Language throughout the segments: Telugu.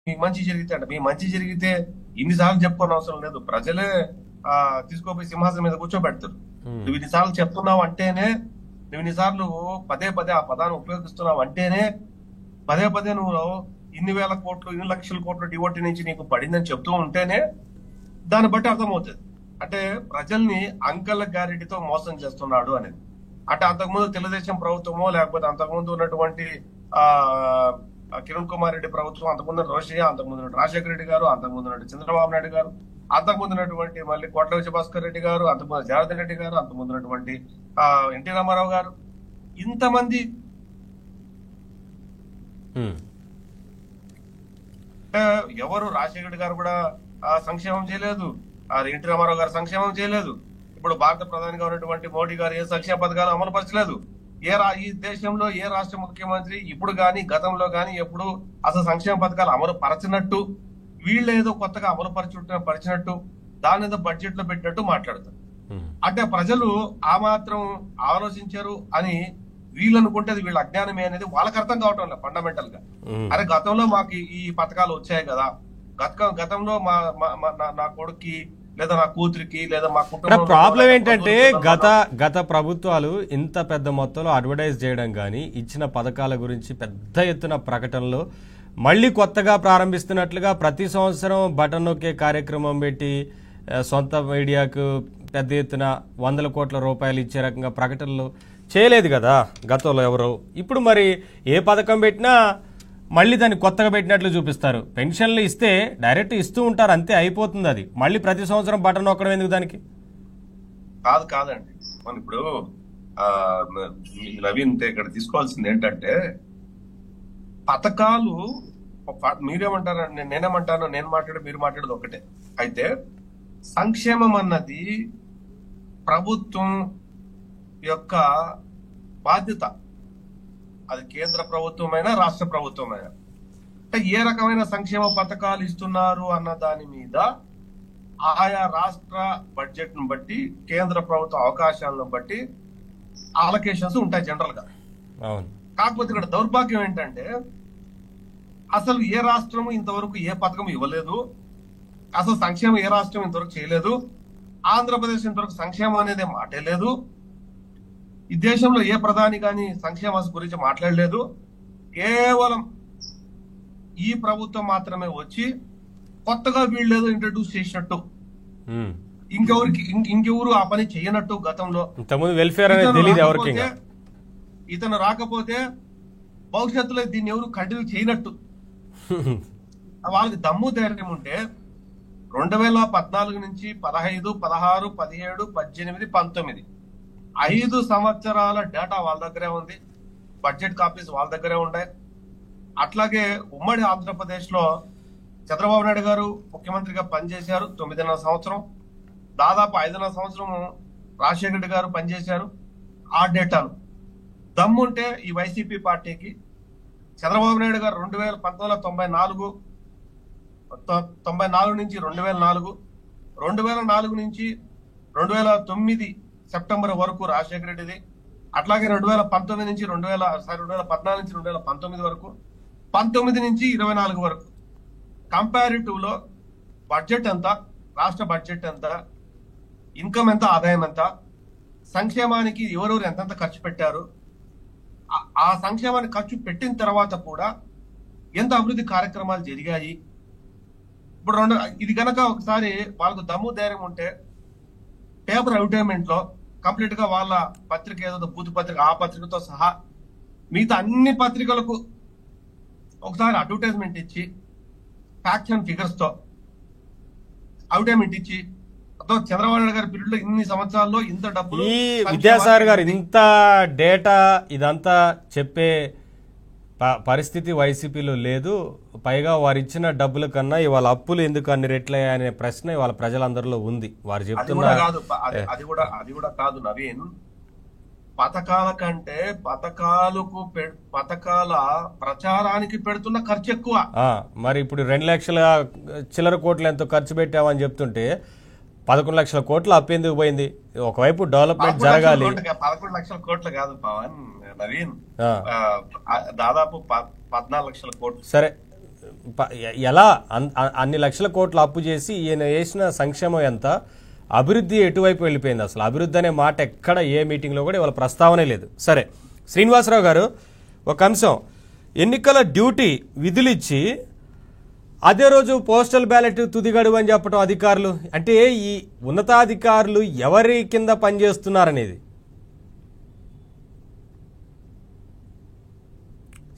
మీకు మంచి జరిగితే అంటే మీ మంచి జరిగితే ఇన్నిసార్లు చెప్పుకోని అవసరం లేదు. ప్రజలే తీసుకోపోయి సింహాసనం మీద కూర్చోబెడతారు. నువ్వు ఇన్నిసార్లు చెప్తున్నావు అంటేనే, నువ్వు ఇన్నిసార్లు పదే పదే ఆ పదాన్ని ఉపయోగిస్తున్నావు అంటేనే, పదే పదే నువ్వు ఇన్ని వేల కోట్లు, ఇన్ని లక్షల కోట్లు డివోటీ నుంచి నీకు పడిందని చెప్తూ ఉంటేనే దాన్ని బట్టి అర్థమవుతుంది. అంటే ప్రజల్ని అంకల గ్యారెంటీతో మోసం చేస్తున్నాడు అనేది. అంటే అంతకుముందు తెలుగుదేశం ప్రభుత్వమో, లేకపోతే అంతకుముందు ఉన్నటువంటి కిరణ్ కుమార్ రెడ్డి ప్రభుత్వం, అంతకుముందు రోషయ్య, అంతకుముందు రాజశేఖర రెడ్డి గారు, అంతకుముందు చంద్రబాబు నాయుడు గారు, అంతకుముందున్నటువంటి మళ్ళీ కోట్ల విజయభాస్కర్ రెడ్డి గారు, అంతకుముందు జనార్దన్ రెడ్డి గారు, అంతకుముందున్నటువంటి ఎన్టీ రామారావు గారు, ఇంతమంది ఎవరు రాజశేఖర రెడ్డి గారు కూడా సంక్షేమం చేయలేదు, ఎన్టీ రామారావు గారు సంక్షేమం చేయలేదు. ఇప్పుడు భారత ప్రధానిగా ఉన్నటువంటి మోడీ గారు ఏ సంక్షేమ పథకాలు అమలు పరచలేదు. ఈ దేశంలో ఏ రాష్ట్ర ముఖ్యమంత్రి ఇప్పుడు గాని గతంలో గాని ఎప్పుడు అసలు సంక్షేమ పథకాలు అమలు పరచినట్టు, వీళ్ళు ఏదో కొత్తగా అమలు పరిచినట్టు దాని ఏదో బడ్జెట్ లో పెట్టినట్టు మాట్లాడుతారు. అంటే ప్రజలు ఆ మాత్రం ఆలోచించారు అని వీళ్ళు అనుకుంటే వీళ్ళ అజ్ఞానమే అనేది వాళ్ళకి అర్థం కావటం లేదు ఫండమెంటల్ గా. అరే గతంలో మాకు ఈ పథకాలు వచ్చాయి కదా, గతంలో నా కొడుక్కి లేదా నా కూతురికి లేదా మా కుటుంబం. ప్రాబ్లం ఏంటంటే గత ప్రభుత్వాలు ఇంత పెద్ద మొత్తంలో అడ్వర్టైజ్ చేయడం కానీ, ఇచ్చిన పథకాల గురించి పెద్ద ఎత్తున ప్రకటనలు మళ్ళీ కొత్తగా ప్రారంభిస్తున్నట్లుగా ప్రతి సంవత్సరం బటన్ నొక్కే కార్యక్రమం పెట్టి సొంత మీడియాకు పెద్ద ఎత్తున 100 కోట్ల రూపాయలు ఇచ్చే రకంగా ప్రకటనలు చేయలేదు కదా గతంలో ఎవరు. ఇప్పుడు మరి ఏ పథకం పెట్టినా మళ్ళీ దాన్ని కొత్తగా పెట్టినట్లు చూపిస్తారు. పెన్షన్లు ఇస్తే డైరెక్ట్ ఇస్తూ ఉంటారు, అంతే అయిపోతుంది. అది మళ్ళీ ప్రతి సంవత్సరం బటన్ నొక్కడం ఎందుకు దానికి? కాదండి, మనం ఇప్పుడు నవీన్ ఇక్కడ తీసుకోవాల్సింది ఏంటంటే, పథకాలు మీరేమంటారు నేనేమంటాను, నేను మాట్లాడే మీరు మాట్లాడేది ఒకటే. అయితే సంక్షేమం అన్నది ప్రభుత్వం యొక్క బాధ్యత. అది కేంద్ర ప్రభుత్వమైనా రాష్ట్ర ప్రభుత్వమైనా. అంటే ఏ రకమైన సంక్షేమ పథకాలు ఇస్తున్నారు అన్న దాని మీద ఆయా రాష్ట్ర బడ్జెట్ ను బట్టి, కేంద్ర ప్రభుత్వ అవకాశాలను బట్టి అలొకేషన్స్ ఉంటాయి జనరల్ గా. కాకపోతే ఇక్కడ దౌర్భాగ్యం ఏంటంటే, అసలు ఏ రాష్ట్రము ఇంతవరకు ఏ పథకం ఇవ్వలేదు, అసలు సంక్షేమం ఏ రాష్ట్రం ఇంతవరకు చేయలేదు. ఆంధ్రప్రదేశ్ ఇంతవరకు సంక్షేమం అనేది మాటే లేదు. ఈ దేశంలో ఏ ప్రధాని గాని సంక్షేమ గురించి మాట్లాడలేదు. కేవలం ఈ ప్రభుత్వం మాత్రమే వచ్చి కొత్తగా వీళ్ళేదో ఇంట్రడ్యూస్ చేసినట్టు, ఇంకెవరు ఆ పని చేయనట్టు. గతంలో ఇతను రాకపోతే భవిష్యత్తులో దీన్ని ఎవరు కంటిన్యూ చేయనట్టు వాళ్ళకి దమ్ము ధైర్యం ఉంటే 2014 నుంచి 15, 16, 17, 18, 19 5 సంవత్సరాల డేటా వాళ్ళ దగ్గరే ఉంది. బడ్జెట్ కాపీస్ వాళ్ళ దగ్గరే ఉన్నాయి. అట్లాగే ఉమ్మడి ఆంధ్రప్రదేశ్ లో చంద్రబాబు నాయుడు గారు ముఖ్యమంత్రిగా పనిచేశారు 9.5 సంవత్సరం. దాదాపు 5.5 సంవత్సరం రాజశేఖర రెడ్డి గారు పనిచేశారు. ఆ డేటాను దమ్ముంటే ఈ వైసీపీ పార్టీకి చంద్రబాబు నాయుడు గారు 1994 నుంచి 2004, 2004 నుంచి 2009 సెప్టెంబర్ వరకు రాజశేఖర రెడ్డిది. అట్లాగే 2019 నుంచి 2014 నుంచి 2019 వరకు, 19 నుంచి 24 వరకు కంపారిటివ్ లో బడ్జెట్ ఎంత, రాష్ట్ర బడ్జెట్ ఎంత, ఇన్కమ్ ఎంత, ఆదాయం ఎంత, సంక్షేమానికి ఎవరెవరు ఎంతెంత ఖర్చు పెట్టారు, ఆ సంక్షేమానికి ఖర్చు పెట్టిన తర్వాత కూడా ఎంత అభివృద్ధి కార్యక్రమాలు జరిగాయి. ఇప్పుడు ఇది కనుక ఒకసారి వాళ్ళకు దమ్ము ధైర్యం ఉంటే పేపర్ అడ్వర్టైజ్మెంట్ లో కంప్లీట్ గా వాళ్ళ పత్రిక ఏదో బూత్ పత్రిక, ఆ పత్రికతో సహా మిగతా అన్ని పత్రికలకు ఒకసారి అడ్వర్టైజ్మెంట్ ఇచ్చి ఫ్యాక్ట్స్ అండ్ ఫిగర్స్ తో అడ్వర్టైజ్మెంట్ ఇచ్చి, చంద్రబాబు నాయుడు గారి పీరియడ్ లో ఇన్ని సంవత్సరాల్లో ఇంత డబ్బులు, ఈ విద్యాసాగర్ గారు ఇంత డేటా ఇదంతా చెప్పే పరిస్థితి వైసీపీలో లేదు. పైగా వారు ఇచ్చిన డబ్బుల కన్నా ఇవాళ అప్పులు ఎందుకు అన్ని రెట్లయ్యా అనే ప్రశ్న ఇవాళ ప్రజలందరిలో ఉంది. వారు చెప్తున్నా అది కూడా కాదు నవీన్. పథకాల కంటే పథకాల ప్రచారానికి పెడుతున్న ఖర్చు ఎక్కువ. మరి ఇప్పుడు 2 లక్షల చిల్లర కోట్లు ఎంతో ఖర్చు పెట్టామని చెప్తుంటే 11 లక్షల కోట్లు అప్పేందుకు పోయింది? ఒకవైపు డెవలప్మెంట్ జరగాలి. 11 లక్షల కోట్లు కాదు పవన్, నవీన్, దాదాపు 14 లక్షల కోట్లు. సరే, ఎలా అన్ని లక్షల కోట్లు అప్పు చేసి ఈయన వేసిన సంక్షేమం ఎంత, అభివృద్ధి ఎటువైపు వెళ్ళిపోయింది? అసలు అభివృద్ధి అనే మాట ఎక్కడ ఏ మీటింగ్లో కూడా ఇవాళ ప్రస్తావనే లేదు. సరే, శ్రీనివాసరావు గారు, ఒక అంశం, ఎన్నికల డ్యూటీ విధులు ఇచ్చి అదే రోజు పోస్టల్ బ్యాలెట్ తుది గడువు అని చెప్పడం అధికారులు, అంటే ఈ ఉన్నతాధికారులు ఎవరి కింద పనిచేస్తున్నారనేది.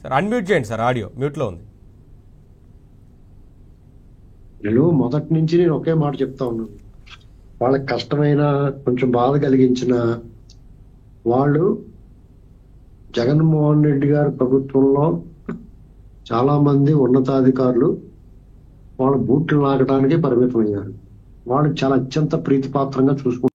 సార్ అన్మ్యూట్ చేయండి సార్, ఆడియో మ్యూట్లో ఉంది. నేను మొదటి నుంచి నేను ఒకే మాట చెప్తా ఉన్నాను, వాళ్ళకి కష్టమైన కొంచెం బాధ కలిగించిన వాళ్ళు జగన్మోహన్ రెడ్డి గారి ప్రభుత్వంలో చాలా మంది ఉన్నతాధికారులు వాళ్ళ బూట్లు నాకడానికి పరిమితమయ్యారు. వాళ్ళు చాలా అత్యంత ప్రీతిపాత్రంగా చూసుకుంటారు.